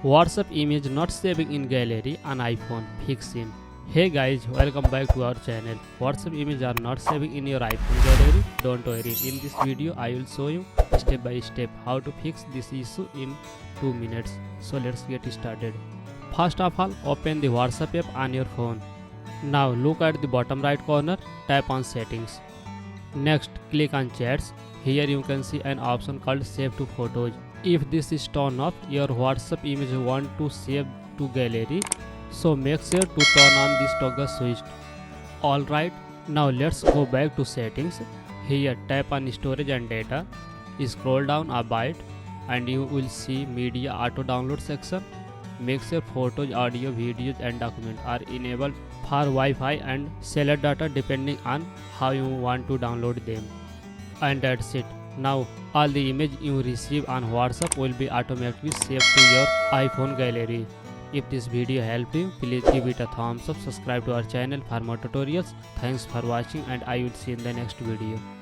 WhatsApp image not saving in gallery on iPhone fixing. Hey guys, welcome back to our channel. WhatsApp image are not saving in your iPhone gallery. Don't worry. In this video, I will show you step by step how to fix this issue in 2 minutes. So let's get started. First of all, open the WhatsApp app on your phone. Now look at the bottom right corner. Tap on settings. Next, click on chats. Here you can see an option called save to photos. If this is turned off, your WhatsApp image want to save to gallery, so make sure to turn on this toggle switch. Alright, now let's go back to settings. Here tap on storage and data. Scroll down a bit and you will see media auto download section. Make sure photos, audio, videos and documents are enabled for Wi-Fi and cellular data depending on how you want to download them. And that's it. Now all the image you receive on WhatsApp will be automatically saved to your iPhone gallery. If this video helped you, please give it a thumbs up, subscribe to our channel for more tutorials. Thanks for watching and I will see you in the next video.